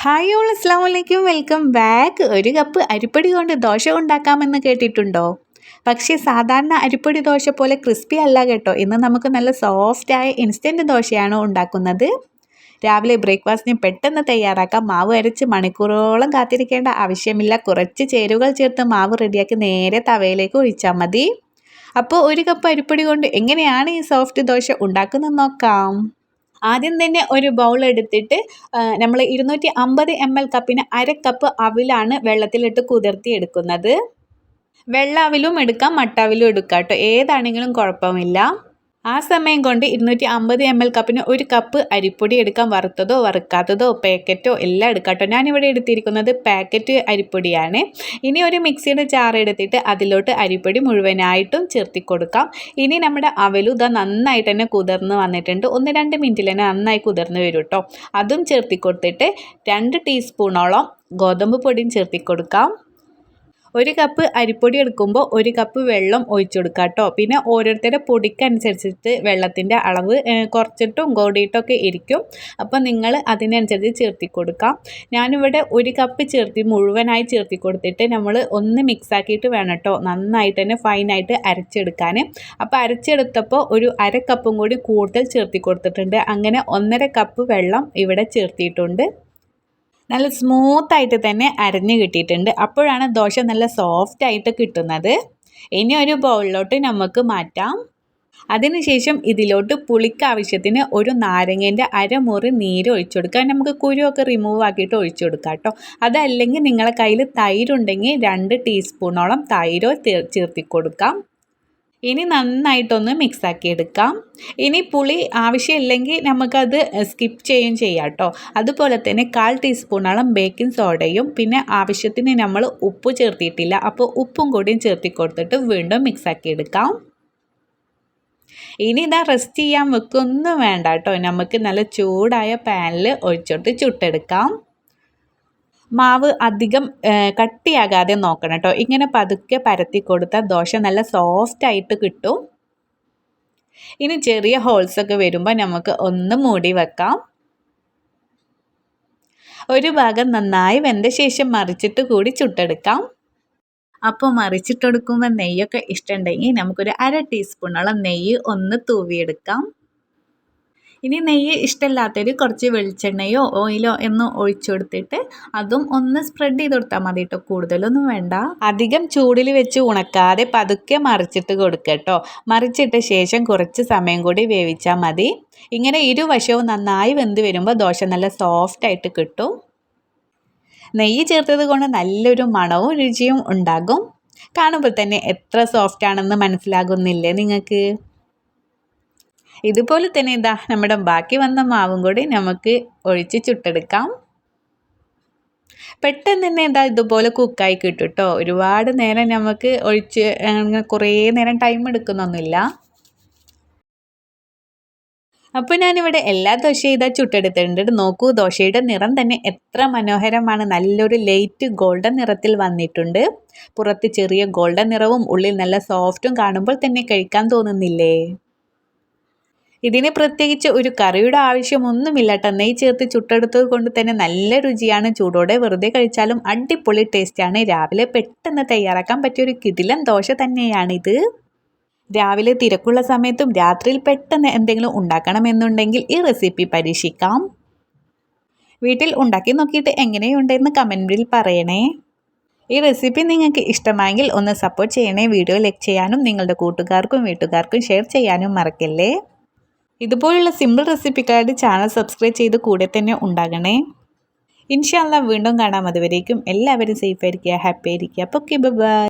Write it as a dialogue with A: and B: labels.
A: Hi all അസ്സാം വലൈക്കും welcome back. ഒരു കപ്പ് അരിപ്പൊടി കൊണ്ട് ദോശ ഉണ്ടാക്കാമെന്ന് കേട്ടിട്ടുണ്ടോ? പക്ഷേ സാധാരണ അരിപ്പൊടി ദോശ പോലെ ക്രിസ്പി അല്ല കേട്ടോ. ഇന്ന് നമുക്ക് നല്ല സോഫ്റ്റായ ഇൻസ്റ്റൻറ്റ് ദോശയാണ് ഉണ്ടാക്കുന്നത്. രാവിലെ ബ്രേക്ക്ഫാസ്റ്റിന് പെട്ടെന്ന് തയ്യാറാക്കാം. മാവ് അരച്ച് മണിക്കൂറോളം കാത്തിരിക്കേണ്ട ആവശ്യമില്ല. കുറച്ച് ചേരുവകൾ ചേർത്ത് മാവ് റെഡിയാക്കി നേരെ തവയിലേക്ക് ഒഴിച്ചാൽ മതി. അപ്പോൾ ഒരു കപ്പ് അരിപ്പൊടി കൊണ്ട് എങ്ങനെയാണ് ഈ സോഫ്റ്റ് ദോശ ഉണ്ടാക്കുന്നത് നോക്കാം. ആദ്യം തന്നെ ഒരു ബൗൾ എടുത്തിട്ട് നമ്മൾ 250 ml കപ്പിന് അര കപ്പ് അവിലാണ് വെള്ളത്തിലിട്ട് കുതിർത്തി എടുക്കുന്നത്. വെള്ള അവിലും എടുക്കാം, മട്ട അവിലും എടുക്കാം കേട്ടോ, ഏതാണെങ്കിലും കുഴപ്പമില്ല. ആ സമയം കൊണ്ട് 250 ml കപ്പിന് ഒരു കപ്പ് അരിപ്പൊടി എടുക്കാം. വറുത്തതോ വറുക്കാത്തതോ പാക്കറ്റോ എല്ലാം എടുക്കാം കേട്ടോ. ഞാനിവിടെ എടുത്തിരിക്കുന്നത് പാക്കറ്റ് അരിപ്പൊടിയാണ്. ഇനി ഒരു മിക്സിയുടെ ജാർ എടുത്തിട്ട് അതിലോട്ട് അരിപ്പൊടി മുഴുവനായിട്ടും ചേർത്തി കൊടുക്കാം. ഇനി നമ്മുടെ അവലും ഇതാ നന്നായിട്ട് തന്നെ കുതിർന്ന് വന്നിട്ടുണ്ട്. 1-2 മിനിറ്റിൽ തന്നെ നന്നായി കുതിർന്ന് വരും കേട്ടോ. അതും ചേർത്തി കൊടുത്തിട്ട് 2 ടീസ്പൂണോളം ഗോതമ്പ് പൊടിയും ചേർത്തി കൊടുക്കാം. ഒരു കപ്പ് അരിപ്പൊടി എടുക്കുമ്പോൾ ഒരു കപ്പ് വെള്ളം ഒഴിച്ചു കൊടുക്കുക കേട്ടോ. പിന്നെ ഓരോരുത്തരുടെ പൊടിക്കനുസരിച്ചിട്ട് വെള്ളത്തിൻ്റെ അളവ് കുറച്ചിട്ടും കൂടിയിട്ടൊക്കെ ഇരിക്കും. അപ്പോൾ നിങ്ങൾ അതിനനുസരിച്ച് ചേർത്തി കൊടുക്കാം. ഞാനിവിടെ ഒരു കപ്പ് മുഴുവനായി ചേർത്തി കൊടുത്തിട്ട് നമ്മൾ ഒന്ന് മിക്സ് ആക്കിയിട്ട് വേണം കേട്ടോ നന്നായിട്ട് തന്നെ ഫൈനായിട്ട് അരച്ചെടുക്കാൻ. അപ്പോൾ അരച്ചെടുത്തപ്പോൾ ഒരു അര കപ്പും കൂടി കൂടുതൽ ചേർത്തി കൊടുത്തിട്ടുണ്ട്. അങ്ങനെ 1.5 കപ്പ് വെള്ളം ഇവിടെ ചേർത്തിയിട്ടുണ്ട്. നല്ല സ്മൂത്തായിട്ട് തന്നെ അരഞ്ഞ് കിട്ടിയിട്ടുണ്ട്. അപ്പോഴാണ് ദോശ നല്ല സോഫ്റ്റായിട്ട് കിട്ടുന്നത്. ഇനി ഒരു ബൗളിലോട്ട് നമുക്ക് മാറ്റാം. അതിനുശേഷം ഇതിലോട്ട് പുളിക്ക് ആവശ്യത്തിന് ഒരു നാരങ്ങേൻ്റെ അരമുറി നീര് ഒഴിച്ചു കൊടുക്കുക. നമുക്ക് കുരുവൊക്കെ റിമൂവ് ആക്കിയിട്ട് ഒഴിച്ചു കൊടുക്കാം കേട്ടോ. അതല്ലെങ്കിൽ നിങ്ങളുടെ കയ്യിൽ തൈരുണ്ടെങ്കിൽ 2 ടീസ്പൂണോളം തൈരോ ചേർത്തി കൊടുക്കാം. ഇനി നന്നായിട്ടൊന്ന് മിക്സാക്കി എടുക്കാം. ഇനി പുളി ആവശ്യമില്ലെങ്കിൽ നമുക്കത് സ്കിപ്പ് ചെയ്യാം കേട്ടോ. അതുപോലെ തന്നെ 1/4 ടീസ്പൂണോളം ബേക്കിംഗ് സോഡയും പിന്നെ ആവശ്യത്തിന് നമ്മൾ ഉപ്പ് ചേർത്തിയിട്ടില്ല, അപ്പോൾ ഉപ്പും കൂടിയും ചേർത്തി കൊടുത്തിട്ട് വീണ്ടും മിക്സാക്കി എടുക്കാം. ഇനി ഇതാ റെസ്റ്റ് ചെയ്യാൻ വെക്കൊന്നും വേണ്ട കേട്ടോ. നമുക്ക് നല്ല ചൂടായ പാനിൽ ഒഴിച്ചോട്ട് ചുട്ടെടുക്കാം. മാവ് അധികം കട്ടിയാകാതെ നോക്കണം കേട്ടോ. ഇങ്ങനെ പതുക്കെ പരത്തി കൊടുത്താൽ ദോശ നല്ല സോഫ്റ്റായിട്ട് കിട്ടും. ഇനി ചെറിയ ഹോൾസൊക്കെ വരുമ്പോൾ നമുക്ക് ഒന്ന് മൂടി വെക്കാം. ഒരു ഭാഗം നന്നായി വെന്ത ശേഷം മറിച്ചിട്ട് കൂടി ചുട്ടെടുക്കാം. അപ്പോൾ മറിച്ചിട്ടെടുക്കുമ്പോൾ നെയ്യൊക്കെ ഇഷ്ടമുണ്ടെങ്കിൽ നമുക്കൊരു 1/2 ടീസ്പൂണോളം നെയ്യ് ഒന്ന് തൂവിയെടുക്കാം. ഇനി നെയ്യ് ഇഷ്ടമില്ലാത്തവർ കുറച്ച് വെളിച്ചെണ്ണയോ ഓയിലോ എന്ന് ഒഴിച്ചു കൊടുത്തിട്ട് അതും ഒന്ന് സ്പ്രെഡ് ചെയ്ത് കൊടുത്താൽ മതി കേട്ടോ. കൂടുതലൊന്നും വേണ്ട. അധികം ചൂടിൽ വെച്ച് ഉണക്കാതെ പതുക്കെ മറിച്ചിട്ട് കൊടുക്കുക കേട്ടോ. മറിച്ചിട്ട ശേഷം കുറച്ച് സമയം കൂടി വേവിച്ചാൽ മതി. ഇങ്ങനെ ഇരുവശവും നന്നായി വെന്ത് വരുമ്പോൾ ദോശ നല്ല സോഫ്റ്റായിട്ട് കിട്ടും. നെയ്യ് ചേർത്തത് കൊണ്ട് നല്ലൊരു മണവും രുചിയും ഉണ്ടാകും. കാണുമ്പോൾ തന്നെ എത്ര സോഫ്റ്റാണെന്ന് മനസ്സിലാകുന്നില്ലേ നിങ്ങൾക്ക്? ഇതുപോലെ തന്നെ ഇതാ നമ്മുടെ ബാക്കി വന്ന മാവും കൂടി നമുക്ക് ഒഴിച്ച് ചുട്ടെടുക്കാം. പെട്ടെന്ന് തന്നെ ഇതാ ഇതുപോലെ കുക്കായി കിട്ടും കേട്ടോ. ഒരുപാട് നേരം നമുക്ക് ഒഴിച്ച് കുറേ നേരം ടൈം എടുക്കുന്നൊന്നുമില്ല. അപ്പോൾ ഞാനിവിടെ എല്ലാ ദോശയും ഇതാ ചുട്ടെടുത്തിട്ടുണ്ട്. നോക്കൂ, ദോശയുടെ നിറം തന്നെ എത്ര മനോഹരമാണ്. നല്ലൊരു ലൈറ്റ് ഗോൾഡൻ നിറത്തിൽ വന്നിട്ടുണ്ട്. പുറത്ത് ചെറിയ ഗോൾഡൻ നിറവും ഉള്ളിൽ നല്ല സോഫ്റ്റും കാണുമ്പോൾ തന്നെ കഴിക്കാൻ തോന്നുന്നില്ലേ? ഇതിന് പ്രത്യേകിച്ച് ഒരു കറിയുടെ ആവശ്യമൊന്നുമില്ല കേട്ടോ. നെയ്യ് ചേർത്ത് ചുട്ടെടുത്തത് കൊണ്ട് തന്നെ നല്ല രുചിയാണ്. ചൂടോടെ വെറുതെ കഴിച്ചാലും അടിപൊളി ടേസ്റ്റാണ്. രാവിലെ പെട്ടെന്ന് തയ്യാറാക്കാൻ പറ്റിയൊരു കിടിലൻ ദോശ തന്നെയാണിത്. രാവിലെ തിരക്കുള്ള സമയത്തും രാത്രിയിൽ പെട്ടെന്ന് എന്തെങ്കിലും ഉണ്ടാക്കണമെന്നുണ്ടെങ്കിൽ ഈ റെസിപ്പി പരീക്ഷിക്കാം. വീട്ടിൽ ഉണ്ടാക്കി നോക്കിയിട്ട് എങ്ങനെയുണ്ടെന്ന് കമൻറ്റിൽ പറയണേ. ഈ റെസിപ്പി നിങ്ങൾക്ക് ഇഷ്ടമായെങ്കിൽ ഒന്ന് സപ്പോർട്ട് ചെയ്യണേ. വീഡിയോ ലൈക്ക് ചെയ്യാനും നിങ്ങളുടെ കൂട്ടുകാർക്കും വീട്ടുകാർക്കും ഷെയർ ചെയ്യാനും മറക്കല്ലേ. ഇതുപോലുള്ള സിമ്പിൾ റെസിപ്പിക്കാരുടെ ചാനൽ സബ്സ്ക്രൈബ് ചെയ്ത് കൂടെ തന്നെ ഉണ്ടാകണേ. ഇൻഷാ അല്ലാഹ് വീണ്ടും കാണാം. അതുവരേക്കും എല്ലാവരും സേഫ് ആയിരിക്കുക, ഹാപ്പി ആയിരിക്കുക. അപ്പോൾ ഓക്കെ, ബൈ.